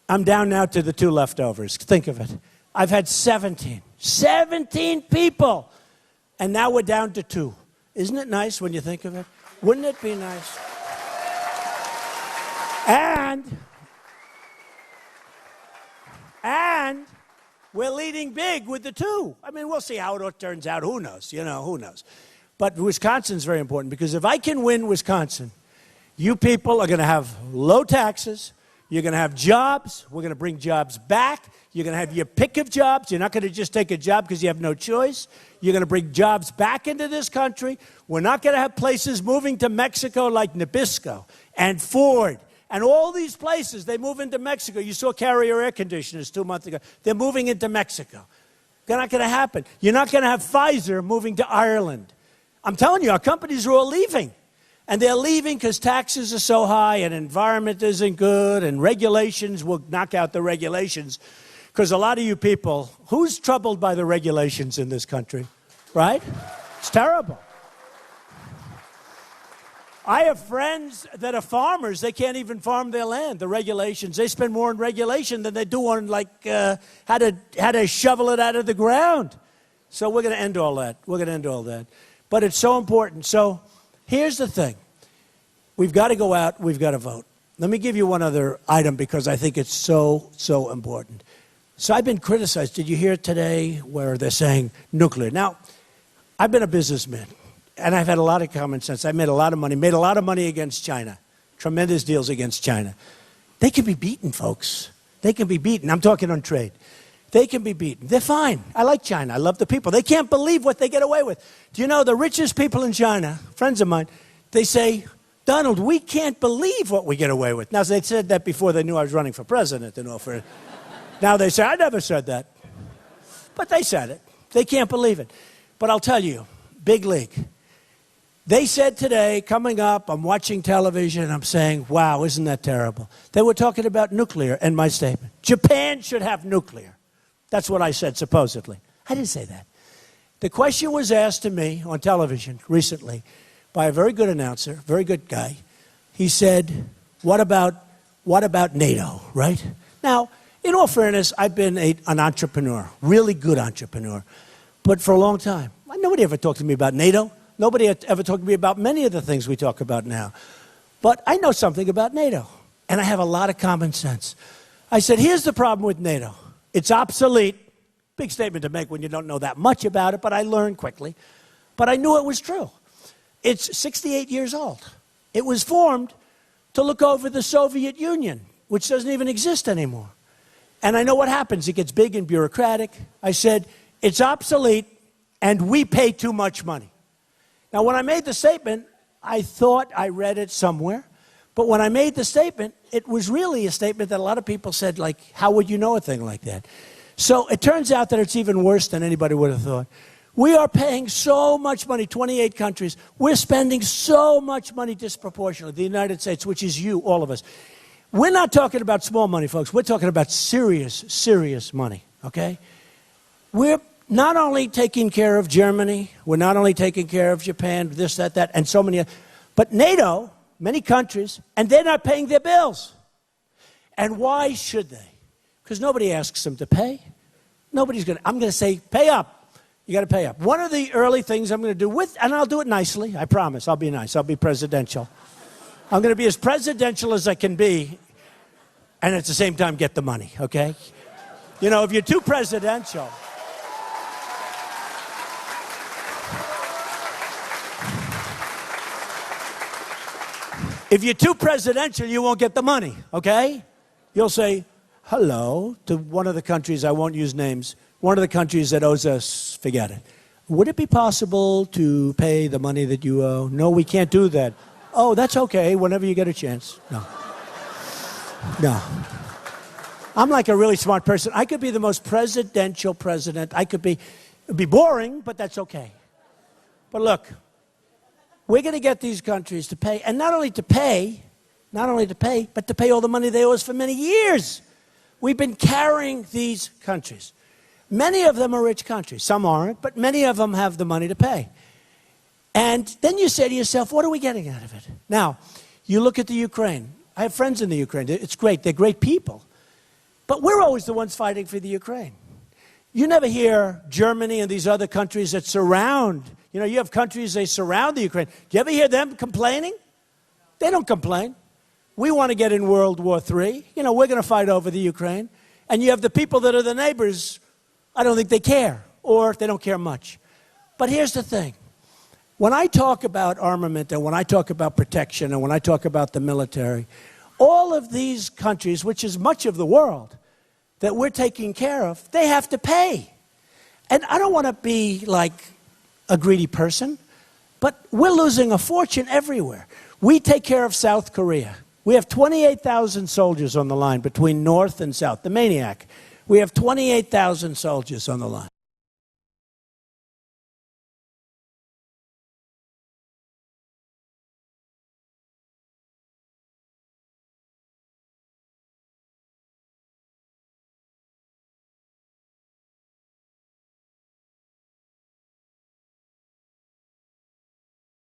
I'm down now to the 2 leftovers. Think of it. I've had 17. 17 people. And now we're down to 2. Isn't it nice when you think of it? Wouldn't it be nice? And we're leading big with the 2. I mean, we'll see how it all turns out. Who knows? You know, who knows? But Wisconsin's very important, because if I can win Wisconsin, you people are going to have low taxes. You're going to have jobs. We're going to bring jobs back. You're going to have your pick of jobs. You're not going to just take a job because you have no choice. You're going to bring jobs back into this country. We're not going to have places moving to Mexico like Nabisco and Ford and all these places. They move into Mexico. You saw Carrier air conditioners 2 months ago. They're moving into Mexico. They're not going to happen. You're not going to have Pfizer moving to Ireland. I'm telling you, our companies are all leaving. And they're leaving because taxes are so high and environment isn't good and regulations will knock out the regulations. Because a lot of you people, who's troubled by the regulations in this country, right? It's terrible. I have friends that are farmers. They can't even farm their land. The regulations, they spend more on regulation than they do on how to shovel it out of the ground. So we're going to end all that. We're going to end all that. But it's so important. So here's the thing. We've got to go out. We've got to vote. Let me give you one other item because I think it's so, so important. So I've been criticized. Did you hear today where they're saying nuclear? Now, I've been a businessman, and I've had a lot of common sense. I made a lot of money against China, tremendous deals against China. They can be beaten, folks. They can be beaten. I'm talking on trade. They can be beaten. They're fine. I like China. I love the people. They can't believe what they get away with. Do you know the richest people in China, friends of mine, they say, Donald, we can't believe what we get away with. Now, they said that before they knew I was running for president. Now they say, I never said that. But they said it. They can't believe it. But I'll tell you, big league. They said today, coming up, I'm watching television, I'm saying, wow, isn't that terrible? They were talking about nuclear in my statement. Japan should have nuclear. That's what I said, supposedly. I didn't say that. The question was asked to me on television recently by a very good announcer, very good guy. He said, what about NATO, right? Now, in all fairness, I've been an entrepreneur, really good entrepreneur, but for a long time. Nobody ever talked to me about NATO. Nobody ever talked to me about many of the things we talk about now. But I know something about NATO, and I have a lot of common sense. I said, here's the problem with NATO. It's obsolete. Big statement to make when you don't know that much about it, but I learned quickly. But I knew it was true. It's 68 years old. It was formed to look over the Soviet Union, which doesn't even exist anymore. And I know what happens. It gets big and bureaucratic. I said, it's obsolete, and we pay too much money. Now, when I made the statement, I thought I read it somewhere. But when I made the statement, it was really a statement that a lot of people said, like, how would you know a thing like that? So it turns out that it's even worse than anybody would have thought. We are paying so much money, 28 countries. We're spending so much money disproportionately, the United States, which is you, all of us. We're not talking about small money, folks. We're talking about serious, serious money, okay? We're not only taking care of Germany, we're not only taking care of Japan, this, that, and so many, but NATO, many countries, and they're not paying their bills. And why should they? Because nobody asks them to pay. I'm going to say, pay up. You got to pay up. One of the early things I'm going to do and I'll do it nicely, I promise, I'll be nice, I'll be presidential. I'm going to be as presidential as I can be, and at the same time get the money, okay? You know, if you're too presidential, you won't get the money, okay? You'll say hello to one of the countries, I won't use names, one of the countries that owes us, forget it. Would it be possible to pay the money that you owe? No, we can't do that. Oh, that's okay, whenever you get a chance. No. No. I'm like a really smart person. I could be the most presidential president. It'd be boring, but that's okay. But look, we're going to get these countries to pay, and not only to pay, but to pay all the money they owe us for many years. We've been carrying these countries. Many of them are rich countries. Some aren't, but many of them have the money to pay. And then you say to yourself, what are we getting out of it? Now, you look at the Ukraine. I have friends in the Ukraine. It's great. They're great people. But we're always the ones fighting for the Ukraine. You never hear Germany and these other countries that surround. You know, you have countries, they surround the Ukraine. Do you ever hear them complaining? They don't complain. We want to get in World War III. You know, we're going to fight over the Ukraine. And you have the people that are the neighbors. I don't think they care, or they don't care much. But here's the thing. When I talk about armament and when I talk about protection and when I talk about the military, all of these countries, which is much of the world, that we're taking care of, they have to pay. And I don't want to be like a greedy person, but we're losing a fortune everywhere. We take care of South Korea. We have 28,000 soldiers on the line between North and South. The maniac. We have 28,000 soldiers on the line.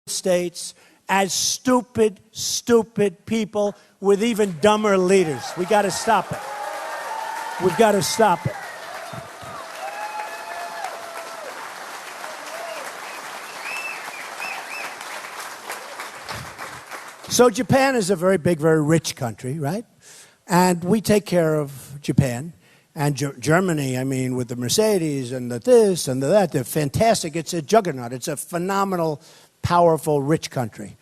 States as stupid people with even dumber leaders. We got to stop it. We've got to stop it. So Japan is a very big, very rich country, right? And we take care of Japan. And Germany, I mean, with the Mercedes and the this and the that, they're fantastic. It's a juggernaut. It's a phenomenal, powerful, rich country.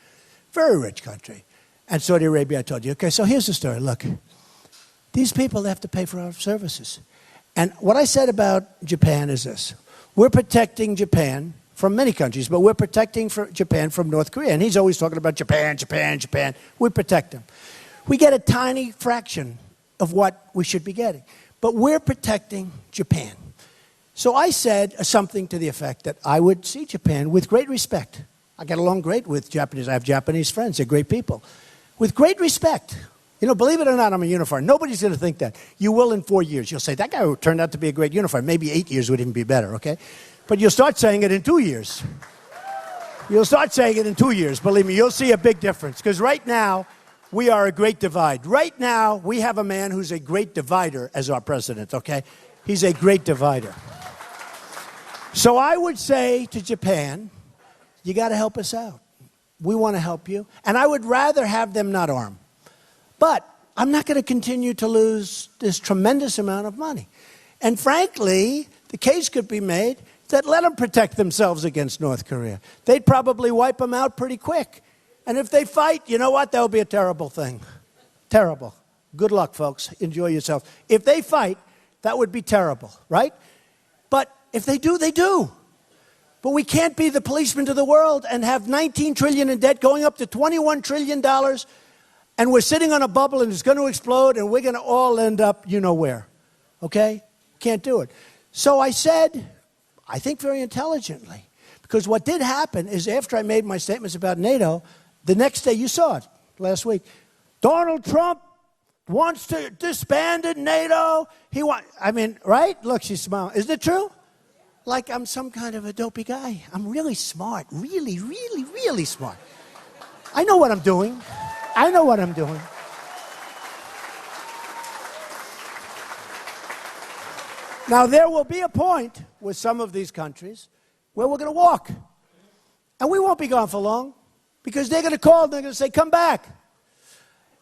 Very rich country. And Saudi Arabia, I told you. Okay, so here's the story. Look, these people have to pay for our services. And what I said about Japan is this. We're protecting Japan from many countries, but we're protecting Japan from North Korea. And he's always talking about Japan, Japan, Japan. We protect them. We get a tiny fraction of what we should be getting. But we're protecting Japan. So I said something to the effect that I would see Japan with great respect. I get along great with Japanese. I have Japanese friends. They're great people. With great respect. You know, believe it or not, I'm a unifier. Nobody's going to think that. You will in 4 years. You'll say, that guy turned out to be a great unifier. Maybe 8 years would even be better, okay? But you'll start saying it in 2 years. You'll start saying it in 2 years. Believe me, you'll see a big difference. Because right now, we are a great divide. Right now, we have a man who's a great divider as our president, okay? He's a great divider. So I would say to Japan, you got to help us out. We want to help you. And I would rather have them not arm. But I'm not going to continue to lose this tremendous amount of money. And frankly, the case could be made that let them protect themselves against North Korea. They'd probably wipe them out pretty quick. And if they fight, you know what? That'll be a terrible thing. Terrible. Good luck, folks. Enjoy yourselves. If they fight, that would be terrible, right? But if they do, they do. But we can't be the policeman to the world and have $19 trillion in debt going up to $21 trillion, and we're sitting on a bubble and it's going to explode and we're going to all end up you know where. Okay? Can't do it. So I said, I think very intelligently, because what did happen is after I made my statements about NATO, the next day, you saw it last week, Donald Trump wants to disband NATO. I mean, right? Look, she's smiling. Isn't it true? like I'm some kind of a dopey guy. I'm really smart, really, really, really smart. I know what I'm doing. I know what I'm doing. Now, there will be a point with some of these countries where we're going to walk. And we won't be gone for long because they're going to call and they're going to say, come back.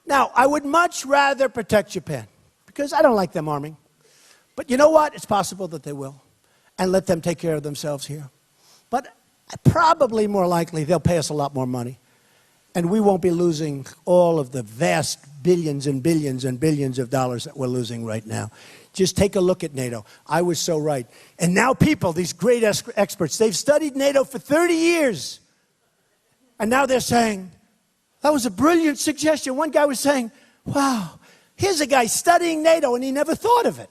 Now, I would much rather protect Japan because I don't like them arming. But you know what? It's possible that they will. And let them take care of themselves here. But probably more likely they'll pay us a lot more money. And we won't be losing all of the vast billions and billions and billions of dollars that we're losing right now. Just take a look at NATO. I was so right. And now people, these great experts, they've studied NATO for 30 years. And now they're saying, that was a brilliant suggestion. One guy was saying, wow, here's a guy studying NATO and he never thought of it.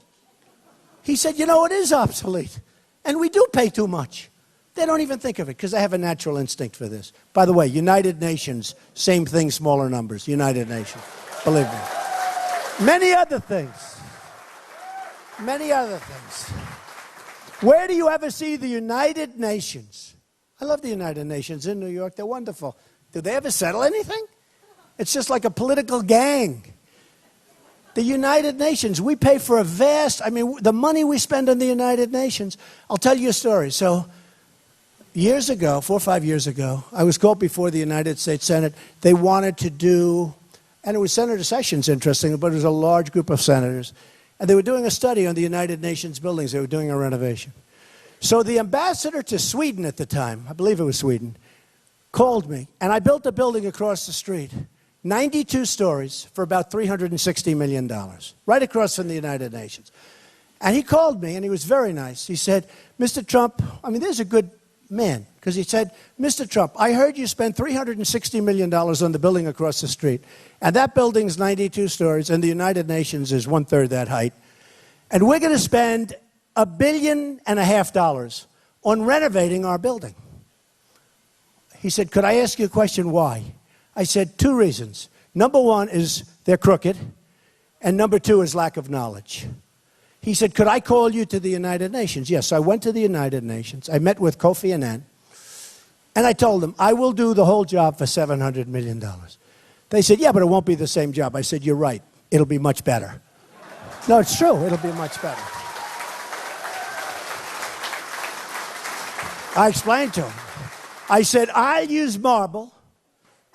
He said, you know, it is obsolete. And we do pay too much. They don't even think of it because they have a natural instinct for this. By the way, United Nations, same thing, smaller numbers. United Nations, believe me. Many other things. Many other things. Where do you ever see the United Nations? I love the United Nations in New York. They're wonderful. Do they ever settle anything? It's just like a political gang. The United Nations, we pay for a vast, the money we spend on the United Nations. I'll tell you a story. So, years ago, 4 or 5 years ago, I was called before the United States Senate. They wanted to do, and it was Senator Sessions, interesting, but it was a large group of senators. And they were doing a study on the United Nations buildings. They were doing a renovation. So the ambassador to Sweden at the time, I believe it was Sweden, called me. And I built a building across the street, 92 stories for about $360 million, right across from the United Nations. And he called me, and he was very nice. He said, Mr. Trump, there's a good man, because he said, Mr. Trump, I heard you spent $360 million on the building across the street, and that building's 92 stories, and the United Nations is 1/3 that height, and we're going to spend $1.5 billion on renovating our building. He said, could I ask you a question, why? I said, 2 reasons. Number 1 is they're crooked, and number 2 is lack of knowledge. He said, could I call you to the United Nations? Yes, so I went to the United Nations. I met with Kofi Annan, and I told them, I will do the whole job for $700 million. They said, yeah, but it won't be the same job. I said, you're right. It'll be much better. No, it's true. It'll be much better. I explained to him. I said, I'll use marble,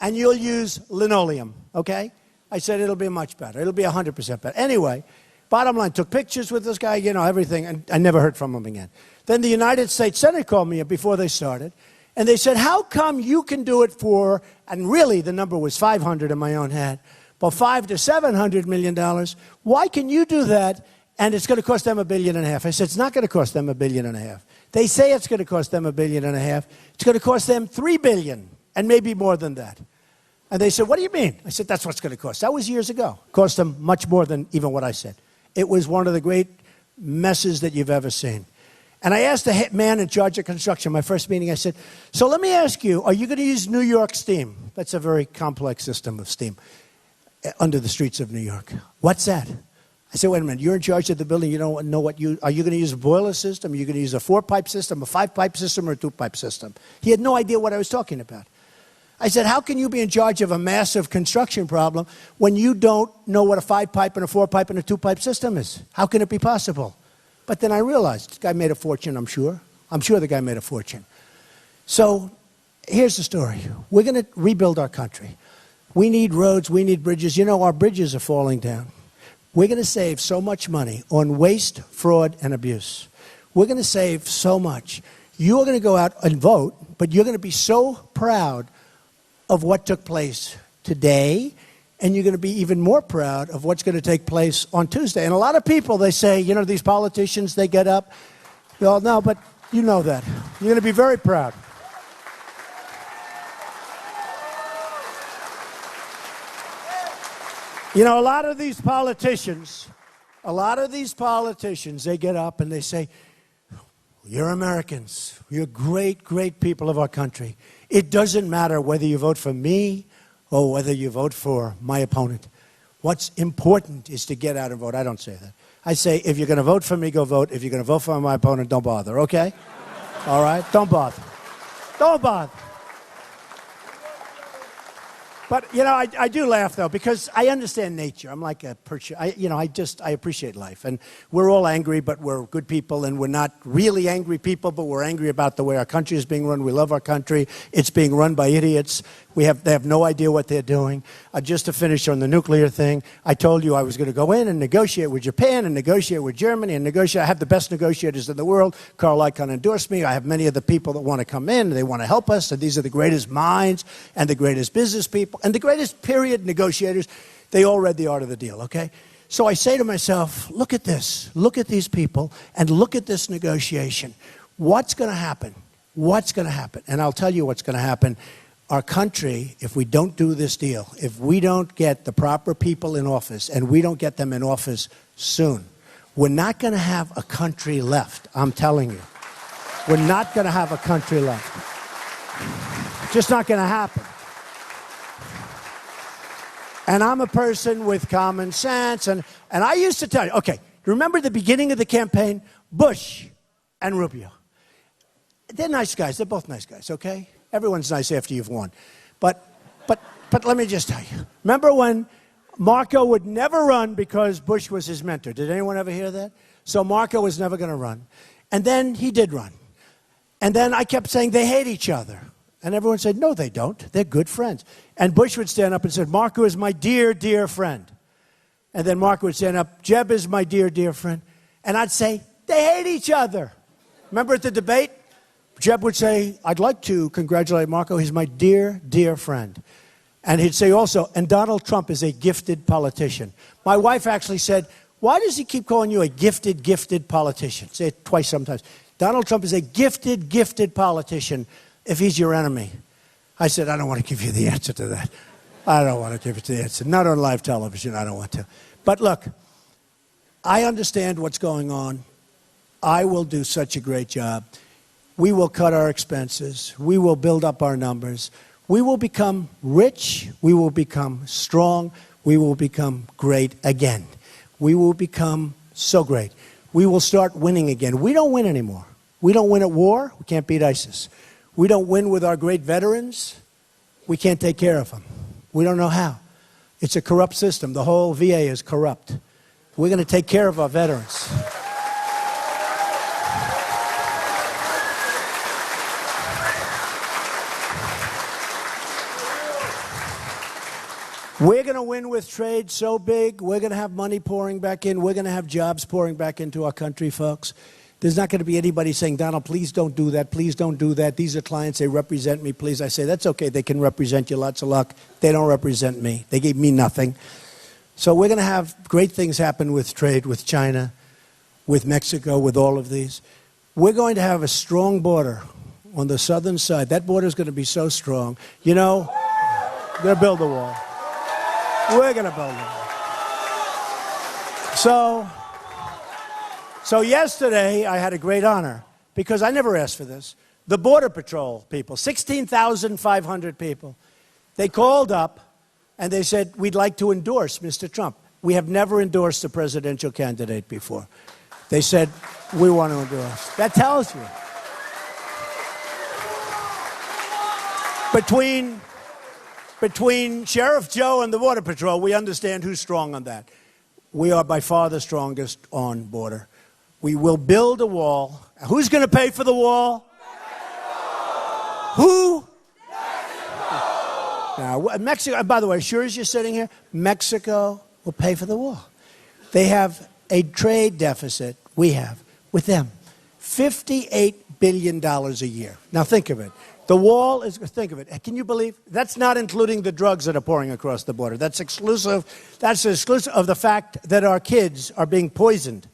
and you'll use linoleum, okay? I said, it'll be much better. It'll be 100% better. Anyway, bottom line, took pictures with this guy, everything, and I never heard from him again. Then the United States Senate called me up before they started, and they said, how come you can do it for, and really the number was 500 in my own head, but $500 to $700 million, why can you do that, and it's going to cost them $1.5 billion? I said, it's not going to cost them $1.5 billion. They say it's going to cost them $1.5 billion. It's going to cost them $3 billion, and maybe more than that. And they said, what do you mean? I said, that's what it's going to cost. That was years ago. It cost them much more than even what I said. It was one of the great messes that you've ever seen. And I asked the man in charge of construction, my first meeting, I said, so let me ask you, are you going to use New York steam? That's a very complex system of steam under the streets of New York. What's that? I said, wait a minute, you're in charge of the building, you don't know are you going to use a boiler system? Are you going to use a 4-pipe system, a 5-pipe system, or a 2-pipe system? He had no idea what I was talking about. I said, how can you be in charge of a massive construction problem when you don't know what a 5-pipe and a 4-pipe and a 2-pipe system is? How can it be possible? But then I realized this guy made a fortune, I'm sure. I'm sure the guy made a fortune. So here's the story. We're going to rebuild our country. We need roads, we need bridges. Our bridges are falling down. We're going to save so much money on waste, fraud, and abuse. We're going to save so much. You're going to go out and vote, but you're going to be so proud of what took place today, and you're going to be even more proud of what's going to take place on Tuesday. And a lot of people, they say, these politicians, they get up. Well, no, but you know that. You're going to be very proud. A lot of these politicians, they get up and they say, you're Americans. You're great, great people of our country. It doesn't matter whether you vote for me or whether you vote for my opponent. What's important is to get out and vote. I don't say that. I say, if you're going to vote for me, go vote. If you're going to vote for my opponent, don't bother, okay? All right? Don't bother. Don't bother. But, you know, I do laugh, though, because I understand nature. I'm like a perch. I appreciate life. And we're all angry, but we're good people. And we're not really angry people, but we're angry about the way our country is being run. We love our country. It's being run by idiots. They have no idea what they're doing. Just to finish on the nuclear thing, I told you I was going to go in and negotiate with Japan and negotiate with Germany and negotiate. I have the best negotiators in the world. Carl Icahn endorsed me. I have many of the people that want to come in. They want to help us. And these are the greatest minds and the greatest business people and the greatest period negotiators. They all read The Art of the Deal, okay? So I say to myself, look at this. Look at these people and look at this negotiation. What's going to happen? What's going to happen? And I'll tell you what's going to happen. Our country, if we don't do this deal, if we don't get the proper people in office, and we don't get them in office soon, we're not going to have a country left. I'm telling you. We're not going to have a country left. Just not going to happen. And I'm a person with common sense, and I used to tell you, okay, remember the beginning of the campaign? Bush and Rubio. They're nice guys. They're both nice guys, okay? Everyone's nice after you've won. But let me just tell you. Remember when Marco would never run because Bush was his mentor? Did anyone ever hear that? So Marco was never going to run. And then he did run. And then I kept saying they hate each other. And everyone said, no, they don't. They're good friends. And Bush would stand up and say, Marco is my dear, dear friend. And then Marco would stand up, Jeb is my dear, dear friend. And I'd say, they hate each other. Remember at the debate? Jeb would say, I'd like to congratulate Marco. He's my dear, dear friend. And he'd say also, and Donald Trump is a gifted politician. My wife actually said, why does he keep calling you a gifted, gifted politician? Say it twice sometimes. Donald Trump is a gifted, gifted politician if he's your enemy. I said, I don't want to give you the answer to that. I don't want to give you the answer. Not on live television, I don't want to. But look, I understand what's going on. I will do such a great job. We will cut our expenses. We will build up our numbers. We will become rich. We will become strong. We will become great again. We will become so great. We will start winning again. We don't win anymore. We don't win at war. We can't beat ISIS. We don't win with our great veterans. We can't take care of them. We don't know how. It's a corrupt system. The whole VA is corrupt. We're going to take care of our veterans. We're going to win with trade so big. We're going to have money pouring back in. We're going to have jobs pouring back into our country, folks. There's not going to be anybody saying, Donald, please don't do that. Please don't do that. These are clients. They represent me. Please. I say, that's okay. They can represent you. Lots of luck. They don't represent me. They gave me nothing. So we're going to have great things happen with trade, with China, with Mexico, with all of these. We're going to have a strong border on the southern side. That border is going to be so strong. You know, we're going to build a wall. We're going to build it. So yesterday, I had a great honor, because I never asked for this. The Border Patrol people, 16,500 people, they called up and they said, we'd like to endorse Mr. Trump. We have never endorsed a presidential candidate before. They said, we want to endorse. That tells you. Between Sheriff Joe and the Border Patrol, we understand who's strong on that. We are by far the strongest on border. We will build a wall. Who's going to pay for the wall? Mexico! Who? Mexico! Now, Mexico, by the way, sure as you're sitting here, Mexico will pay for the wall. They have a trade deficit, we have, with them. $58 billion a year. Now think of it. The wall is, think of it, can you believe? That's not including the drugs that are pouring across the border. That's exclusive of the fact that our kids are being poisoned.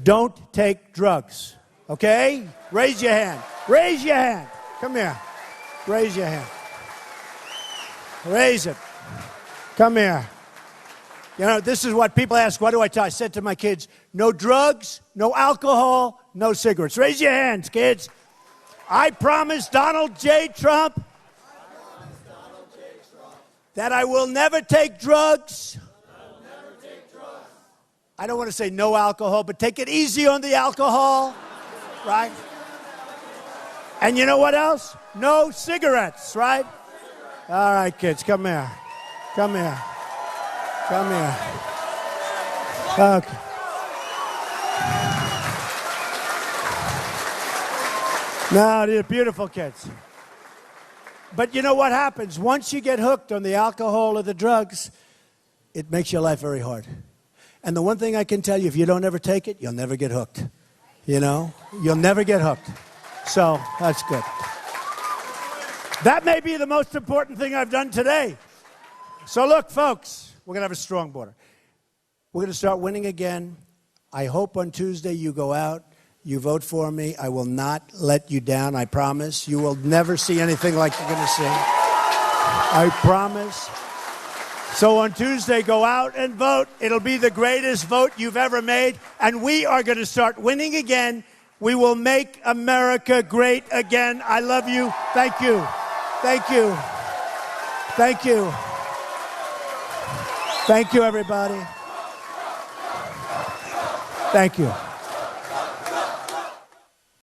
Don't take drugs, okay? Raise your hand. Raise your hand. Come here. Raise your hand. Raise it. Come here. You know, this is what people ask, what do I tell? I said to my kids, no drugs, no alcohol, no cigarettes. Raise your hands, kids. I promise Donald J. Trump that I will never take drugs I don't want to say no alcohol, but take it easy on the alcohol, right? And you know what else? No cigarettes, right? All right, kids, come here. Come here. Come here. Okay. No, they're beautiful kids. But you know what happens? Once you get hooked on the alcohol or the drugs, it makes your life very hard. And the one thing I can tell you, if you don't ever take it, you'll never get hooked. You know? You'll never get hooked. So, that's good. That may be the most important thing I've done today. So look, folks, we're going to have a strong border. We're going to start winning again. I hope on Tuesday you go out, you vote for me. I will not let you down, I promise. You will never see anything like you're going to see. I promise. So on Tuesday, go out and vote. It'll be the greatest vote you've ever made, and we are going to start winning again. We will make America great again. I love you. Thank you. Thank you. Thank you. Thank you, everybody. Thank you.